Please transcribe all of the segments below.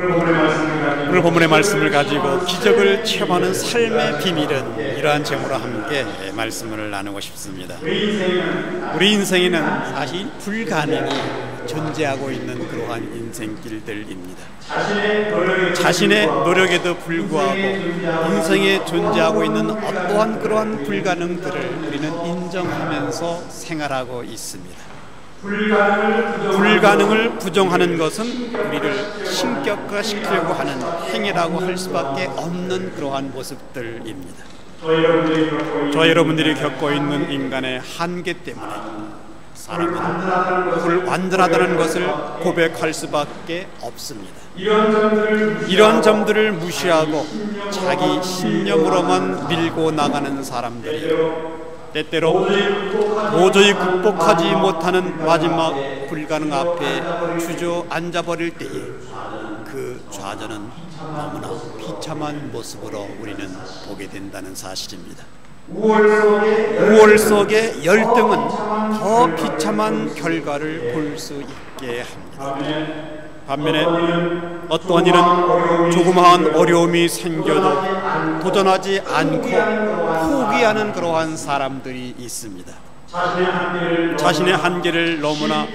오늘 본문의 말씀을 가지고 기적을 체험하는 삶의 비밀은 이러한 제목으로 함께 말씀을 나누고 싶습니다. 우리 인생에는 사실 불가능이 존재하고 있는 그러한 인생길들입니다. 자신의 노력에도 불구하고 인생에 존재하고 있는 어떠한 그러한 불가능들을 우리는 인정하면서 생활하고 있습니다. 불가능을 부정하는 것은 우리를 신격화시키려고 하는 행위라고 할 수밖에 없는 그러한 모습들입니다. 저와 여러분들이 겪고 있는 인간의 한계 때문에 사람은 불완전하다는 것을 고백할 수밖에 없습니다. 이런 점들을 무시하고 자기 신념으로만 밀고 나가는 사람들이 때때로 도저히 극복하지 못하는 마지막 불가능 앞에 주저앉아 버릴 때에 그 좌절은 너무나 비참한 모습으로 우리는 보게 된다는 사실입니다. 우월 속의 열등은 더 비참한 결과를 볼 수 있게 합니다. 반면에 어떠한 일은 조그마한 어려움이 생겨도 도전하지 않고 포기하는 그러한 사람들이 있습니다. 자신의 한계를 너무나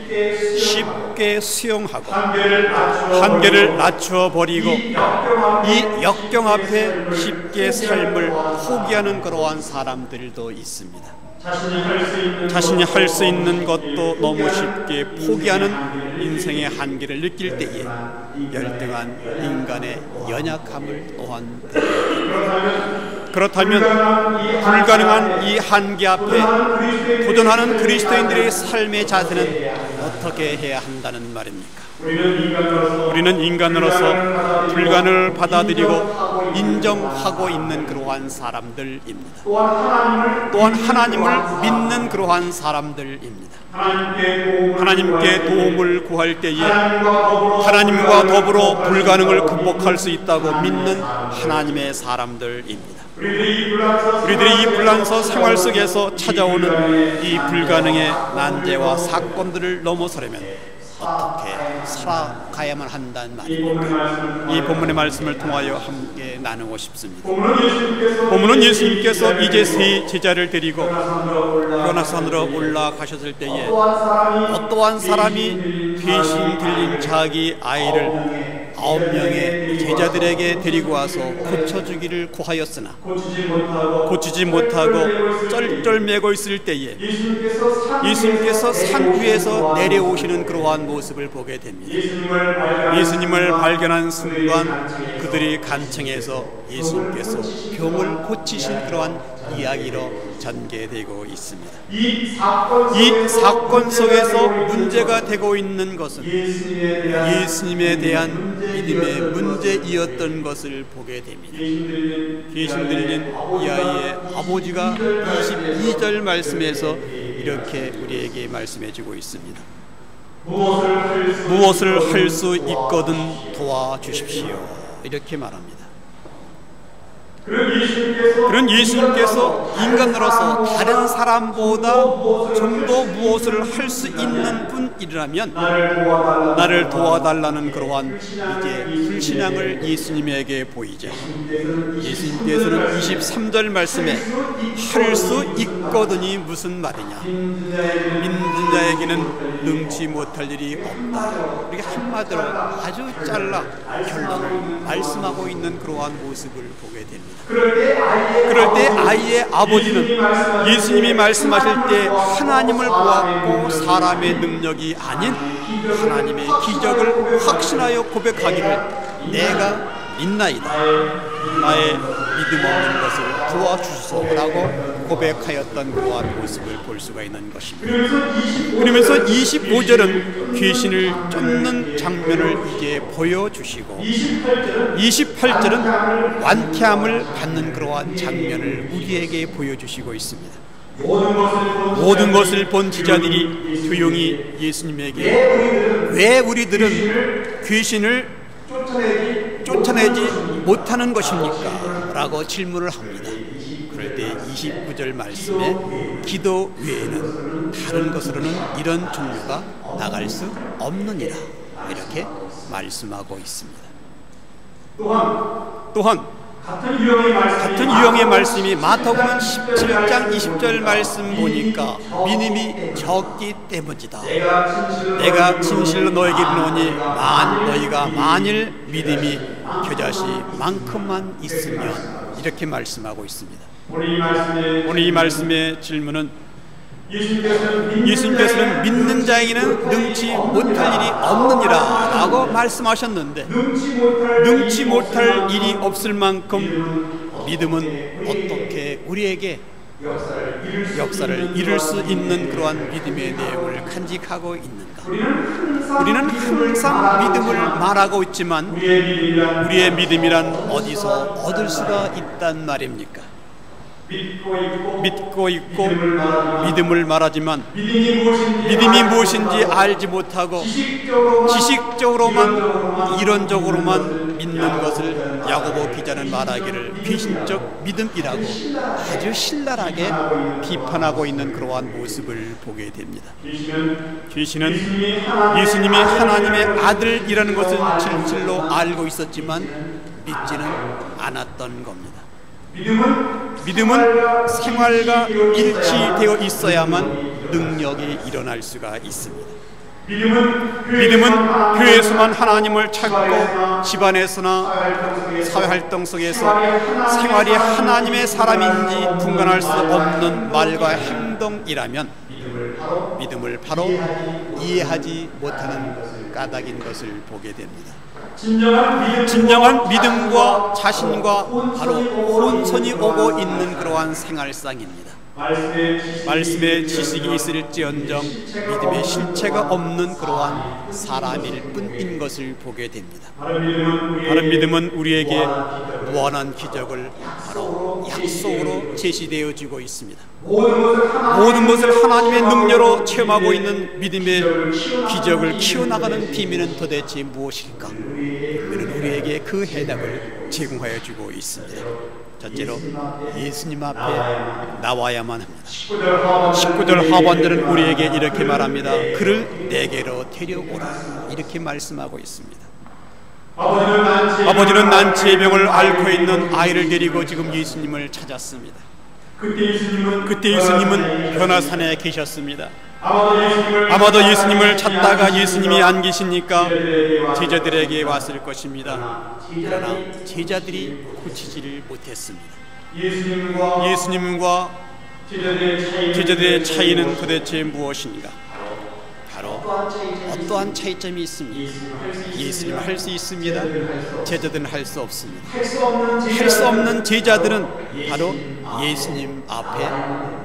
쉽게 수용하고 한계를 낮춰버리고 이 역경 앞에 쉽게 삶을 포기하는 그러한 사람들도 있습니다. 자신이 할 수 있는 것도 너무 쉽게 포기하는 인생의 한계를 느낄 때에 열등한 인간의 연약함을 또한 그렇다면 불가능한 이 한계 앞에 도전하는 그리스도인들의 삶의 자세는 어떻게 해야 한다는 말입니까? 우리는 인간으로서 불가능을 받아들이고 인정하고 있는 그러한 사람들입니다. 또한 하나님을 믿는 그러한 사람들입니다. 하나님께 도움을 구할 때에 하나님과 더불어 불가능을 극복할 수 있다고 믿는 하나님의 사람들입니다. 우리들이 이 불란서 생활 속에서 찾아오는 이 불가능의 난제와 사건들을 넘어서려면 어떻게 살아가야만 한다는 말입니다. 이 본문의 말씀을 통하여 함께 나누고 싶습니다. 본문은 예수님께서 이제 세 제자를 데리고 요나산으로 올라가셨을 때에 어떠한 사람이 배신 들린 자기 아이를 9명의 제자들에게 데리고 와서 고쳐주기를 구하였으나 고치지 못하고 쩔쩔매고 있을 때에 예수님께서 산 위에서 내려오시는 그러한 모습을 보게 됩니다. 예수님을 발견한 순간 그들이 간청해서 예수님께서 병을 고치신 그러한 이야기로 전개되고 있습니다. 이 사건 속에서 문제가 되고 있는 것은 예수님에 대한 믿음의 문제이었던 것을 보게 됩니다. 귀신 들린 이 아이의 아버지가 22절 말씀에서 이렇게 우리에게 말씀해주고 있습니다. 무엇을 할 수 있거든 도와주십시오. 이렇게 말합니다. 그런 예수님께서 인간으로서 다른 사람보다 좀 더 무엇을 할 수 있는 분이라면 나를 도와달라는 그러한 이제 불신앙을 예수님에게 보이자 예수님께서는 23절 말씀에 할 수 있거든이 무슨 말이냐, 믿는 자에게는 능치 못할 일이 없다. 이렇게 한마디로 아주 잘라 결론을 말씀하고 있는 그러한 모습을 보게 됩니다. 그럴 때 아이의 아버지는 예수님이 말씀하실 때 하나님을 보았고 사람의 능력이 아닌 하나님의 기적을 확신하여 고백하기를 내가 믿나이다. 나의 믿음 없는 것을 도와주소서라고 고백하였던 그러한 모습을 볼 수가 있는 것입니다. 그러면서 25절은 귀신을 쫓는 장면을 이제 보여주시고 28절은 완쾌함을 받는 그러한 장면을 우리에게 보여주시고 있습니다. 모든 것을 본 지자들이 조용히 예수님에게 왜 우리들은 귀신을 쫓아내지 못하는 것입니까? 라고 질문을 합니다. 그럴 때 29절 말씀에 기도 외에는 다른 것으로는 이런 종류가 나갈 수 없느니라 이렇게 말씀하고 있습니다. 또한 같은 유형의 말씀이 마태복음 17장 20절 말씀 보니까 믿음이 적기 때문이다. 내가 진실로 너에게 이르노니 너희가 만일 믿음이 겨자씨만큼만 있으면, 이렇게 말씀하고 있습니다. 오늘 이 말씀의 질문은 예수님께서는 믿는 자에게는 능치 못할 일이 없느니라 라고 말씀하셨는데, 능치 못할 일이 없을 만큼 믿음은 어떻게 우리에게 역사를 이룰 수 있는 그러한 믿음의 내용을 간직하고 있는가? 우리는 항상 믿음을 말하고 있지만 우리의 믿음이란 어디서 얻을 수가 있단 말입니까? 믿고 있고 믿음을 말하지만 믿음이 무엇인지 알지 못하고 지식적으로만 이론적으로만 믿는 것을 야고보 기자는 말하기를 귀신적 믿음이라고 아주 신랄하게 비판하고 있는 그러한 모습을 보게 됩니다. 귀신은 예수님이 하나님의 아들이라는 것은 진실로 알고 있었지만 믿지는 않았던 겁니다. 믿음은 생활과 일치되어 있어야만 능력이 일어날 수가 있습니다. 믿음은 교회에서만 하나님을 찾고 집안에서나 사회활동 속에서 생활이 하나님의 사람인지 분간할 수 없는 말과 행동이라면 믿음을 바로 이해하지 못하는 까닭인 것을 보게 됩니다. 진정한 믿음과 자신과 바로 혼선이 오고 있는 그러한 생활상입니다. 말씀의 지식이 있을지언정 믿음의 실체가 없는 그러한 사람일 뿐인 것을 보게 됩니다. 다른 믿음은 우리에게 무한한 기적을 바로 약속으로 제시되어 주고 있습니다. 모든 것을 하나님의 능력으로 체험하고 있는 믿음의 기적을 키워나가는 비밀은 도대체 무엇일까? 그는 우리에게 그 해답을 제공하여 주고 있습니다. 첫째로 예수님 앞에 나와야만 합니다. 19절 하반절은 우리에게 이렇게 말합니다. 그를 내게로 데려오라, 이렇게 말씀하고 있습니다. 아버지는 난치의 병을 앓고 있는 아이를 데리고 지금 예수님을 찾았습니다. 그때 예수님은 변화산에 계셨습니다. 아마도 예수님을 찾다가 예수님이 안 계시니까 제자들에게 왔을 것입니다. 그러나 제자들이 고치지를 못했습니다. 예수님과 제자들의 차이는 도대체 무엇인가? 바로 어떠한 차이점이 있습니까? 예수님은 할 수 있습니다. 제자들은 할 수 없습니다. 할 수 없는 제자들은 바로 예수님 앞에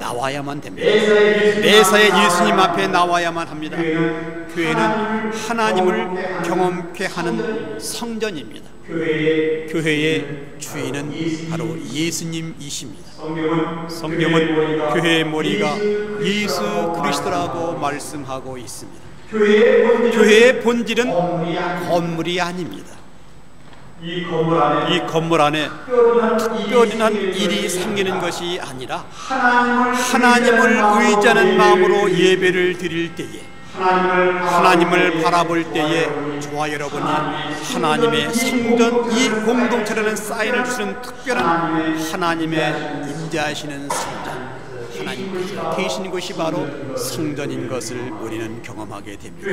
나와야만 됩니다. 매사에 예수님 앞에 나와야만 합니다. 교회는 하나님을 경험케 하는 성전입니다. 교회의 주인은 바로 예수님이십니다. 성경은 교회의 머리가 예수 그리스도라고 말씀하고 있습니다. 교회의 본질은 건물이 아닙니다. 이 건물 안에 특별한 일이 생기는 것이 아니라 하나님을 의지하는 마음으로 예배를 드릴 때에, 하나님을 바라볼 때에 저와 여러분이 하나님의 성전, 이 공동체라는 사인을 주시는 특별한 하나님의 임재하시는 성전, 하나님께서 계신 곳이 바로 성전인 것을 우리는 경험하게 됩니다.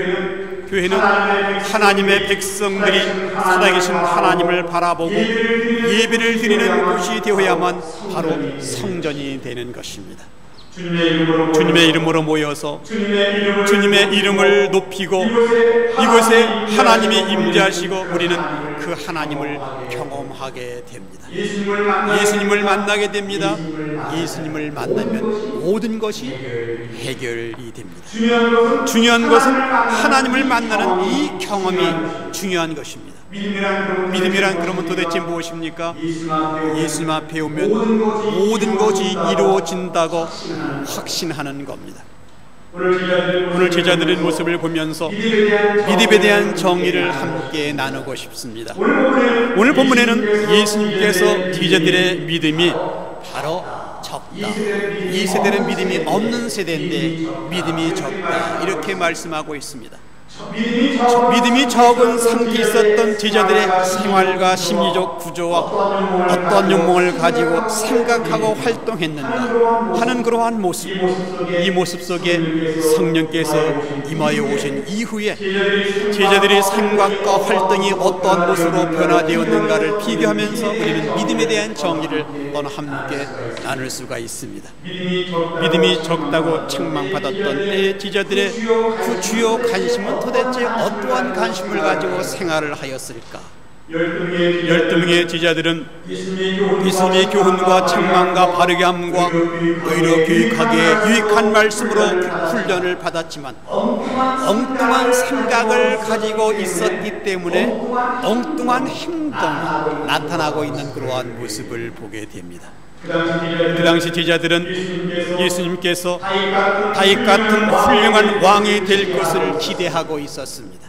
교회는 하나님의 백성들이 살아계신 하나님을 바라보고 예배를 드리는 곳이 되어야만 바로 성전이 되는 것입니다. 주님의 이름으로 모여서 주님의 이름을 높이고 이곳에 하나님이 임재하시고 우리는 그 하나님을 경험하게 됩니다. 예수님을 만나게 됩니다. 예수님을 만나면 모든 것이 해결이 됩니다. 중요한 것은 하나님을 만나는 이 경험이 중요한 것입니다. 믿음이란 그러면 도대체 무엇입니까? 예수님 앞에 오면 모든 것이 이루어진다고 확신하는 겁니다. 오늘 제자들의 모습을 보면서 믿음에 대한 정의를 함께 나누고 싶습니다. 오늘 본문에는 예수님께서 제자들의 믿음이 바로 적다, 이 세대는 믿음이 없는 세대인데 믿음이 적다, 이렇게 말씀하고 있습니다. 믿음이 적은 상태에 있었던 제자들의 생활과 심리적 구조와 어떤 욕망을 가지고 생각하고 활동했는가 하는 그러한 모습, 이 모습 속에 성령께서 임하여 오신 이후에 제자들의 생각과 활동이 어떠한 모습으로 변화되었는가를 비교하면서 우리는 믿음에 대한 정의를 오늘 함께 나눌 수가 있습니다. 믿음이 적다고 책망받았던 때의 제자들의 그 주요 관심은 도대체 어떠한 관심을 가지고 생활을 하였을까? 12명의 제자들은 예수님의 교훈과 책망과 바르게함과 의로 교육하기에 유익한 말씀으로 훈련을 받았지만 엉뚱한 생각을 가지고 있었기 때문에 엉뚱한 행동이 나타나고 있는 그러한 모습을 보게 됩니다. 그 당시 제자들은 예수님께서 다윗 같은 훌륭한 왕이 될 것을 기대하고 있었습니다.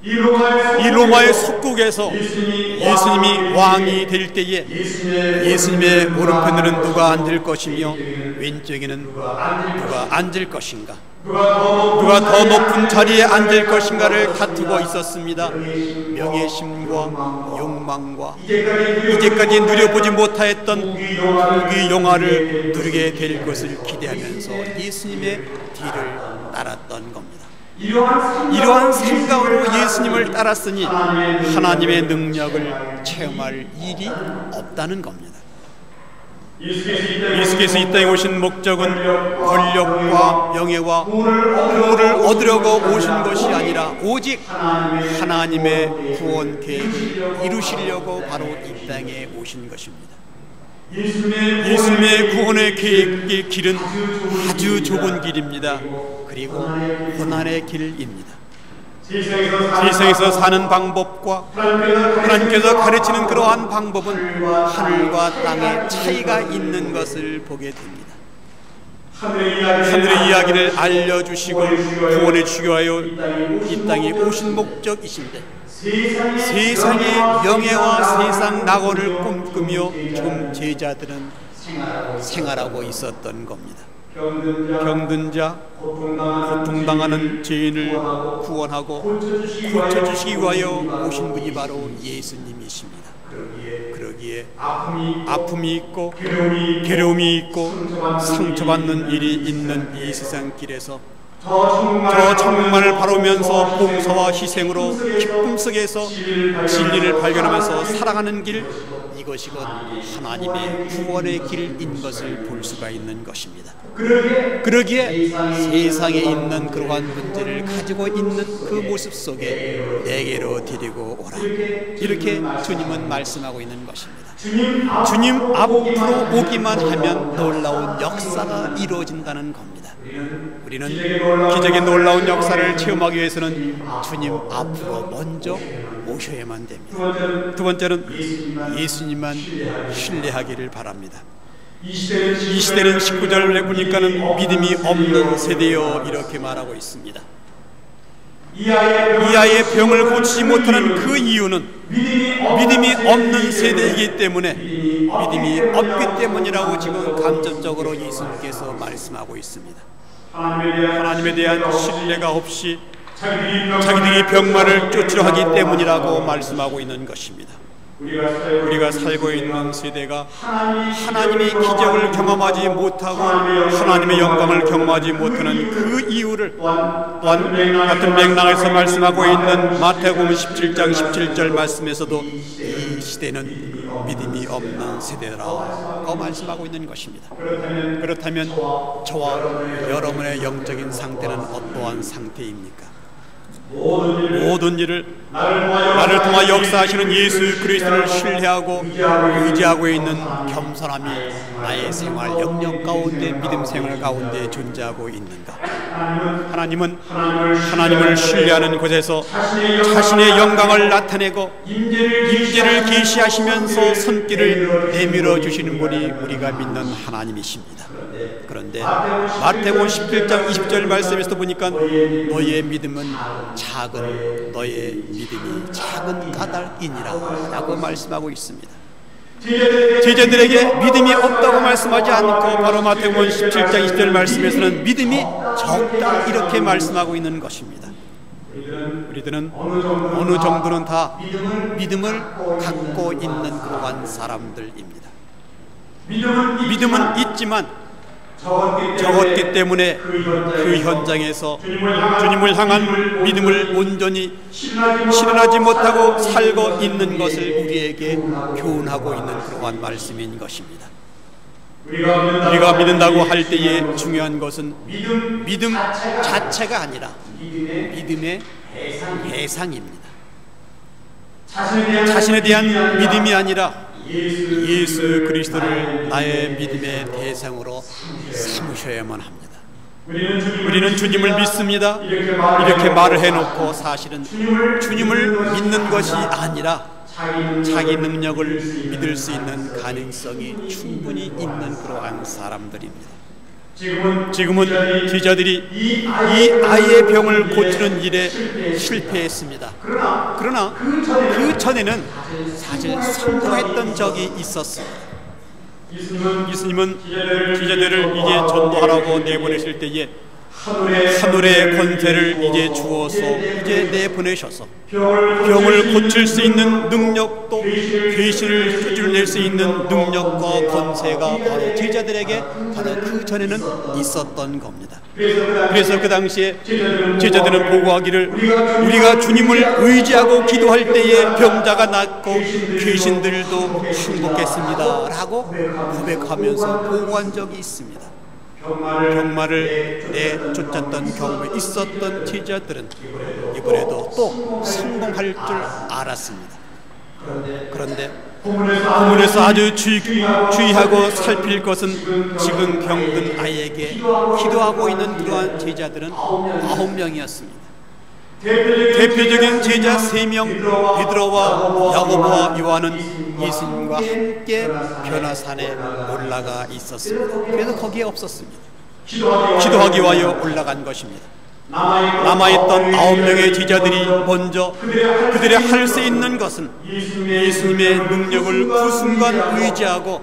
이 로마의 속국에서 예수님이 왕이 될 때에 예수님의 오른편에는 누가 앉을 것이며 왼쪽에는 누가 앉을 것인가, 누가 더 높은 자리에 앉을 것인가를 다투고 있었습니다. 명예심과 욕망과 이제까지 누려보지 못하였던 국의 영화를 누리게 될 것을 기대하면서 예수님의 뒤를 따랐던 겁니다. 이러한 생각으로 예수님을 따랐으니 하나님의 능력을 체험할 일이 없다는 겁니다. 예수께서 이 땅에 오신 목적은 권력과 명예와 부를 얻으려고 오신 것이 아니라 오직 하나님의 구원 계획을 이루시려고 바로 이 땅에 오신 것입니다. 예수님의 구원의 계획의 길은 아주 좁은 길입니다. 그리고 고난의 길입니다. 세상에서 사는 방법과 하나님께서 가르치는 그러한 방법은 하늘과 땅의 차이가 있는 것을 보게 됩니다. 하늘의 이야기를 알려주시고 구원에 주교하여 이 땅에 오신 목적이신데 세상의 명예와 세상 낙원을 꿈꾸며 지금 제자들은 생활하고 있었던 겁니다. 병든 자, 고통당하는 죄인을 구원하고 고쳐주시기 위하여 오신 분이 바로 예수님이십니다. 그러기에 아픔이 있고 괴로움이 있고 상처받는 일이 있는 이 세상 길에서 저 천국만을 바라보면서 봉사와 희생으로 기쁨 속에서 진리를 발견하면서 살아가는 길, 이것이 곧 하나님의 구원의 길인 것을 볼 수가 있는 것입니다. 그러기에 세상에 있는 그러한 문제를 가지고 있는 그 모습 속에 내게로 데리고 오라, 이렇게 주님은 말씀하고 있는 것입니다. 주님 앞으로 오기만 하면 놀라운 역사가 이루어진다는 겁니다. 우리는 기적의 놀라운 역사를 체험하기 위해서는 주님 앞으로 먼저 오셔야만 됩니다. 두 번째는 예수님만 신뢰하기를 바랍니다. 이 시대는 19절에 보니까는 믿음이 없는 세대여 이렇게 말하고 있습니다. 이 아이의 병을 고치지 못하는 그 이유는 믿음이 없는 세대이기 때문에, 믿음이 없기 때문이라고 지금 간접적으로 예수님께서 말씀하고 있습니다. 하나님에 대한 신뢰가 없이 자기들이 병마를 쫓으려 하기 때문이라고 말씀하고 있는 것입니다. 우리가 살고 있는 세대가 하나님의 기적을 경험하지 못하고 하나님의 영광을 경험하지 못하는 그 이유를 또한 같은 맥락에서 말씀하고 있는 마태복음 17장 17절 말씀에서도 이 시대는 믿음이 없는 세대라고 말씀하고 있는 것입니다. 그렇다면 저와 여러분의 영적인 상태는 어떠한 상태입니까? 모든 일을 나를 통하 역사하시는 예수 그리스도를 신뢰하고 의지하고 있는 겸손함이 나의 생활 영역 가운데, 믿음 생활 가운데 존재하고 있는가? 하나님은 하나님을 신뢰하는 곳에서 자신의 영광을 나타내고 임재를 계시하시면서 손길을 내밀어 주시는 분이 우리가 믿는 하나님이십니다. 그런데 마태복음 17장 20절 말씀에서 보니까 너의 믿음은 작은, 너의 믿음이 작은 까닭이니라 라고 말씀하고 있습니다. 제자들에게 믿음이 없다고 말씀하지 않고 바로 마태복음 17장 20절 말씀에서는 믿음이 적다 이렇게 말씀하고 있는 것입니다. 우리들은 어느 정도는 다 믿음을 갖고 있는 그러한 사람들입니다. 믿음은 있지만 적었기 때문에 그 현장에서 주님을 향한 믿음을 온전히 실현하지 못하고 살고 있는 것을 우리에게 교훈하고 있는 그러한 말씀인 것입니다. 우리가 믿는다고 할 때에 중요한 것은 믿음 자체가 아니라 믿음의 대상입니다. 자신에 대한 믿음이 아니라 예수 그리스도를 나의 믿음의 대상으로 삼으셔야만 합니다. 우리는 주님을 믿습니다. 이렇게 말을 해놓고 사실은 주님을 믿는 것이 아니라 자기 능력을 믿을 수 있는 가능성이 충분히 있는 그러한 사람들입니다. 지금은 기자들이 이 아이의 병을 고치는 일에 실패했습니다. 그러나 그 전에는 사실 성공했던 적이 있었습니다. 예수님은 기자들을 이제 전도하라고 내보내실 때에 하늘의 권세를 이제 주어서 이제 내보내셔서 병을 고칠 수 있는 능력도 귀신을 쫓아낼 수 있는 능력과 권세가 바로 제자들에게 바로 그 전에는 있었던 겁니다. 그래서 그 당시에 제자들은 보고하기를 우리가 주님을 의지하고 기도할 때에 병자가 낫고 귀신들도 항복했습니다 라고 고백하면서 보고한 적이 있습니다. 병마를 내쫓았던 경우에 있었던 제자들은 이번에도 또 성공할 줄 알았습니다. 그런데 본문에서 아주 주의하고 살필 것은 지금 병든 아이에게 기도하고 있는 그러한 제자들은 9명이었습니다. 대표적인 제자 3명 베드로와 야고보와 요한은 예수님과 함께 변화산에 올라가 있었습니다. 그래서 거기에 없었습니다. 기도하기 위하여 올라간 것입니다. 남아있던 9명의 제자들이 먼저 그들이 할 수 있는 것은 예수님의 능력을 그 순간 의지하고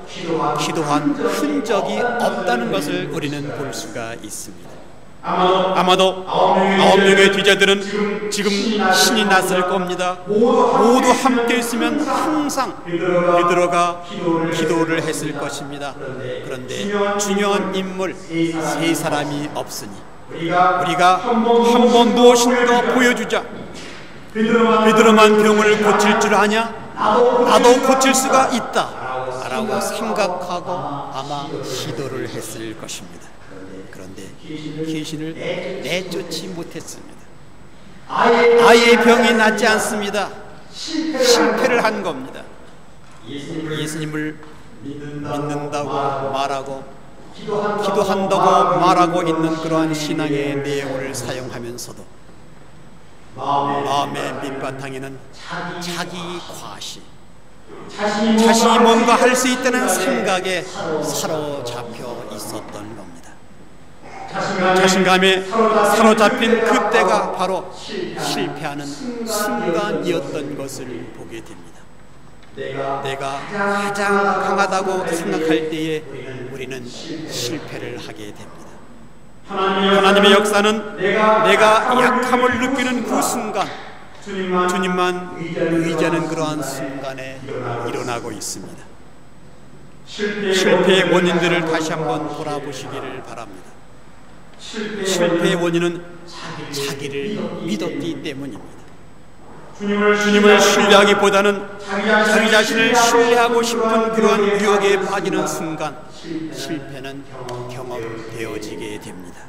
기도한 흔적이 없다는 것을 우리는 볼 수가 있습니다. 아마도 9명의 제자들은 지금 신이 났을 겁니다. 모두 함께 있으면 항상 베드로가 기도를 했을 것입니다. 그런데 중요한 인물 3사람이 없으니 우리가 한번 무엇인가 보여주자. 베드로만 병을 고칠 줄 아냐? 나도 고칠 수가 있다 라고 생각하고 아마 시도를 했을 것입니다. 그런데 귀신을 내쫓지 못했습니다. 아이의 병이 낫지 않습니다. 실패를 한 겁니다. 예수님을 믿는다고 말하고 기도한다고 말하고 있는 그러한 신앙의 내용을 사용하면서도 마음의 밑바탕에는 자기 과시, 자신이 뭔가 할 수 있다는 생각에 사로잡혀 있었던 겁니다. 자신감에 사로잡힌 그때가 바로 실패하는 순간이었던 것을 보게 됩니다. 내가 가장 강하다고 생각할 때에 우리는 실패를 하게 됩니다. 하나님의 역사는 내가 약함을 느끼는 그 순간 주님만 의지하는 그러한 순간에 일어나고 있습니다. 실패의 원인들을 다시 한번 돌아보시기를 바랍니다. 실패의 원인은 자기를 믿었기 때문입니다. 주님을 신뢰하기보다는 자기 자신을 신뢰하고 싶은 그런 유혹에 빠지는 순간 실패는 경험되어지게 됩니다.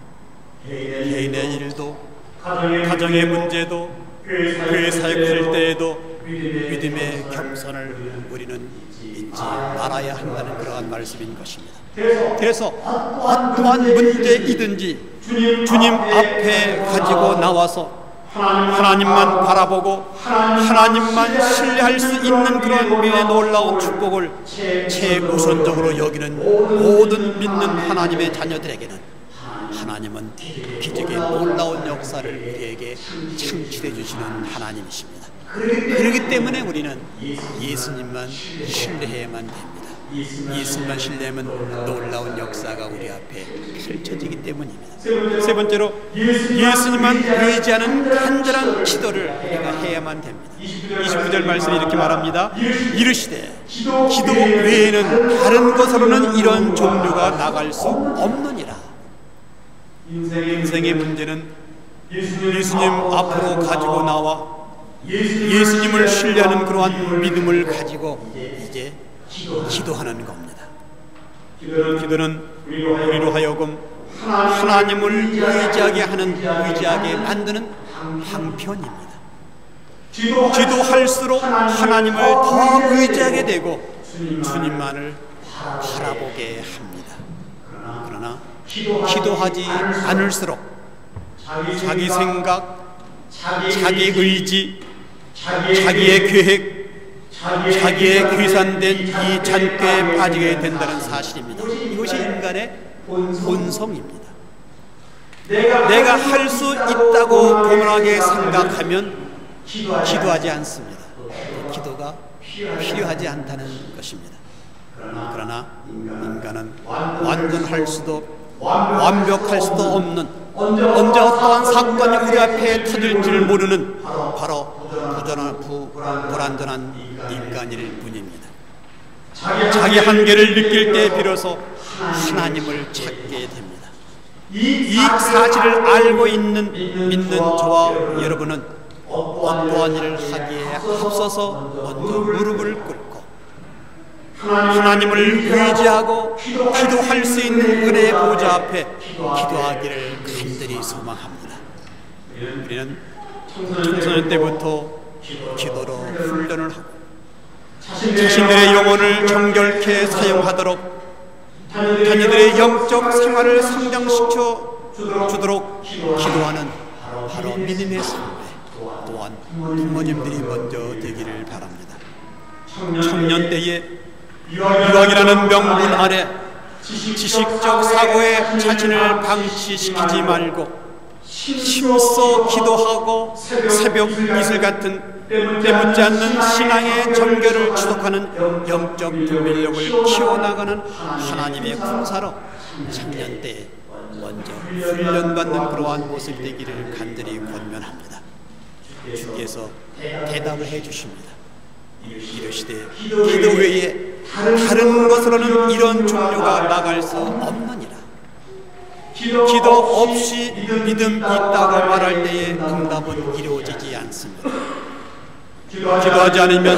개인의 일도, 가정의 문제도, 교회 사역할 때에도 믿음의 겸손을 우리는 잊지 말아야 한다는 그러한 말씀인 것입니다. 그래서 어떠한 문제이든지 주님 앞에 가지고 나와서 하나님만 바라보고 하나님만 신뢰할 수 있는 그런 믿음의 놀라운 축복을 최우선적으로 여기는 모든 믿는 하나님의 자녀들에게는 하나님은 기적의 놀라운 역사를 우리에게 창출해 주시는 하나님이십니다. 그렇기 때문에 우리는 예수님만 신뢰해야만 됩니다. 이 순간 신뢰함은 놀라운 역사가 우리 앞에 펼쳐지기 때문입니다. 세 번째로 예수님만 의지하는 간절한 기도를 우리가 해야만 됩니다. 29절 말씀이 이렇게 말합니다. 이르시되 기도 외에는 다른 것으로는 이런 종류가 나갈 수 없느니라. 인생의 문제는 예수님 앞으로 가지고 나와 예수님을 신뢰하는 그러한 믿음을 가지고 이제 기도하는 겁니다. 기도는 우리로 하여금 하나님을 의지하게 만드는 방편입니다. 기도할수록 하나님을 더 의지하게 되고 주님만을 바라보게 합니다. 그러나 기도하지 않을수록 자기 생각, 자기 의지, 자기의 계획, 자기의 계산된 이 잔꾀에 빠지게 된다는 사실입니다. 이것이 인간의 본성입니다. 내가 할 수 있다고 고만하게 생각하면 기도하지 않습니다. 기도가 필요하지 않다는 것입니다. 그러나 인간은 완전할 수도 완벽할 수도 없는, 언제 어떠한 사건이 우리 앞에 터질지를 모르는 바로 불완전한 인간일 뿐입니다. 자기 한계를 느낄 때 비로소 하나님을 찾게 됩니다. 이 사실을 알고 믿는 저와 여러분은 어떠한 일을 하기에 앞서서 먼저 무릎을 꿇고 하나님을 의지하고 기도할 수 있는 은혜의 보좌 앞에 기도하기를 간절히 소망합니다. 우리는 청소년 때부터 기도로 훈련을 하고 자신들의 영혼을 정결케 사용하도록 자녀들의 영적 생활을 성장시켜 주도록 기도하는 바로 믿음의 선배, 또한 부모님들이 먼저 되기를 바랍니다. 청년 때에 유학이라는 명분 아래 지식적 사고에 자신을 방치시키지 말고 힘써 기도하고 새벽 이슬 같은 때묻지 않는 신앙의 정결을 지속하는 영적 분별력을 키워나가는 하나님의 군사로 청년 때에 먼저 훈련받는 그러한 모습 되기를 간절히 권면합니다. 주께서 대답을 해주십니다. 이르시되 기도 외에 다른 것으로는 이런 종류가 나갈 수 없느니라. 기도 없이 믿음 있다고 말할 때에 응답은 이루어지지 않습니다. 기도하지 않으면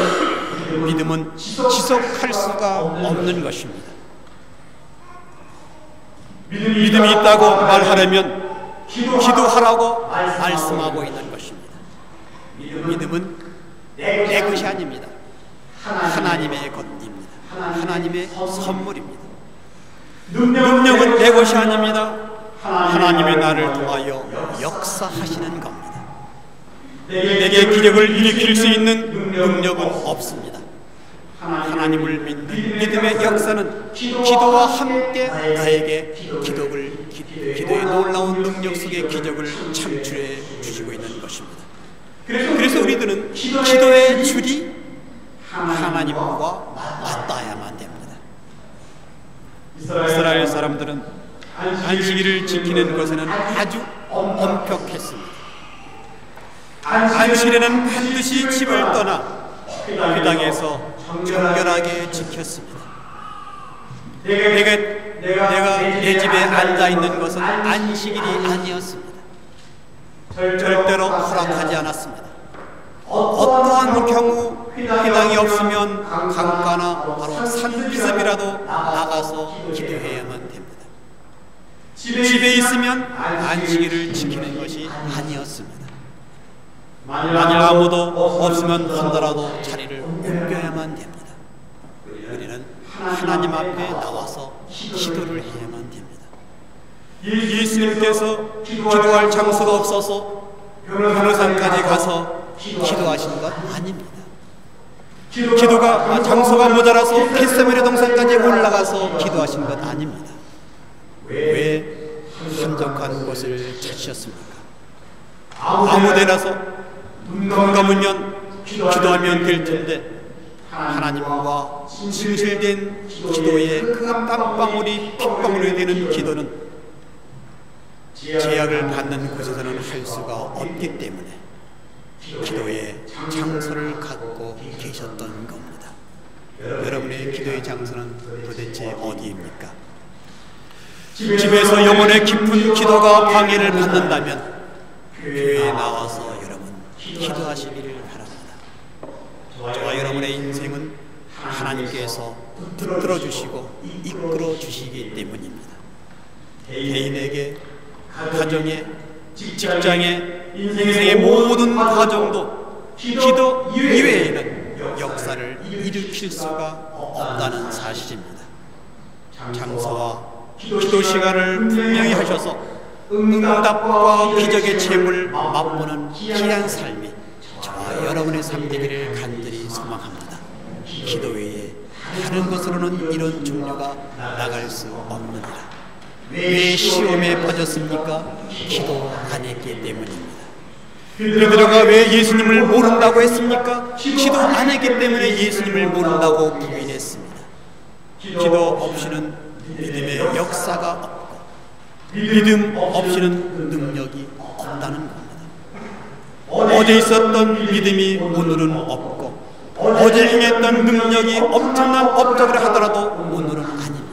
믿음은 지속할 수가 없는 것입니다. 믿음이 있다고 말하려면 기도하라고 말씀하고 있는 것입니다. 믿음은 내 것이 아닙니다. 하나님의 것입니다. 하나님의 선물입니다. 능력은 내 것이 아닙니다. 하나님의 나를 통하여 역사하시는 겁니다. 내게 기적을 일으킬 수 있는 능력은 없습니다. 하나님을 믿는 믿음의 역사는 기도와 함께 나에게 기도의 놀라운 능력 속의 기적을 창출해 주시고 있는 것입니다. 그래서 우리들은 기도의 줄이 하나님과 맞닿아야만 됩니다. 이스라엘 사람들은 안식일을 지키는 것에는 아주 엄격했습니다. 안식일에는 반드시 집을 떠나 그 땅에서 정결하게 지켰습니다. 내가 내 집에 앉아 있는 것은 안식일이 아니었습니다. 절대로 허락하지 않았습니다. 어떠한 경우 희망이 없으면 강가나 바로 산비습이라도 나가서 기도해야만 됩니다. 집에 있으면 안식일을 지키는 것이 아니었습니다. 만일 아무도 없으면 하더라도 자리를 옮겨야만 됩니다. 우리는 하나님 앞에 나와서 기도를 해야만 됩니다. 예수님께서 기도할 장소가 없어서 변호산까지 가서 기도하신 것 아닙니다. 기도가 장소가 모자라서 겟세마네 동산까지 올라가서 기도하신 것 아닙니다. 왜 한적한 곳을 찾으셨습니까? 아무데나서 눈 감으면 기도하면 될 텐데 하나님과 진실된 기도의 그 땀방울이 핏방울이 되는 기도는 제약을 받는 곳에서는 할 수가 없기 때문에 기도의 장소를 갖고 계셨던 겁니다. 여러분의 기도의 장소는 도대체 어디입니까? 집에서 영혼의 깊은 기도가 방해를 받는다면 교회에 나와서 여러분 기도하시기를 바랍니다. 저와 여러분의 인생은 하나님께서 붙들어 주시고 이끌어 주시기 때문입니다. 개인에게, 가정에, 직장에, 인생의 모든 과정도 기도 이외에는 역사를 일으킬 수가 없다는 사실입니다. 장소와 기도 시간을 분명히 하셔서 응답과 기적의 재물을 맛보는 귀한 삶이 저와 여러분의 삶 되기를 간절히 소망합니다. 기도 외에 다른 것으로는 이런 종류가 나갈 수 없느니라. 왜 시험에 빠졌습니까? 기도 안 했기 때문입니다. 베드로가 왜 예수님을 모른다고 했습니까? 기도 안 했기 때문에 예수님을 모른다고 부인했습니다. 기도 없이는 믿음의 역사가 없고 믿음 없이는 능력이 없다는 겁니다. 어제 있었던 믿음이 오늘은 없고 어제 행했던 능력이 엄청난 업적을 하더라도 오늘은 아닙니다.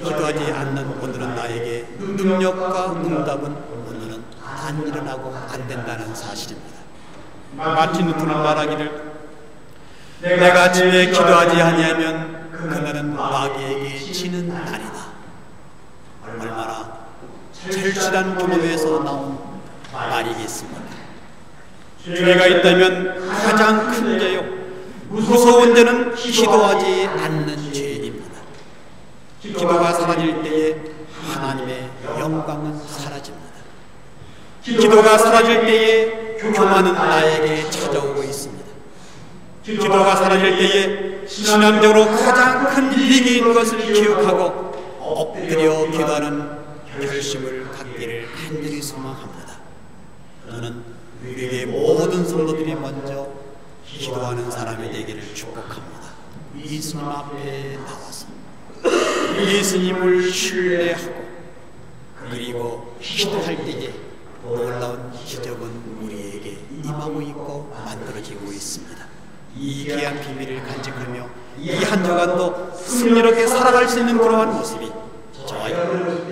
기도하지 않는 오늘은 나에게 능력과 응답은 오늘은 안 일어나고 안 된다는 사실입니다. 마틴 루터는 말하기를 내가 아침에 기도하지 아니하면 그날은 마귀에게 지는 날이다. 얼마나 절실한 경험에서 나온 말이겠습니까? 죄가 있다면 가장 큰 죄요, 무서운 죄는 기도하지 않는 죄입니다. 기도가 사라질 때에 하나님의 영광은 사라집니다. 기도가 사라질 때에 교만은 나에게 찾아오고 있습니다. 기도가 사라질 때에 신앙적으로 가장 큰 위기인 것을 기억하고 엎드려 기도하는 결심을 갖기를 간절히 소망합니다. 저는 우리에게 모든 성도들이 먼저 기도하는 사람이 되기를 축복합니다. 예수님 앞에 나와서 예수님을 신뢰하고 그리고 기도할 때에 놀라운 기적은 우리에게 임하고 있고 만들어지고 있습니다. 이 귀한 비밀을 간직하며 이 한 주간도 승리롭게 살아갈 수 있는 그러한 모습이 저와 여러분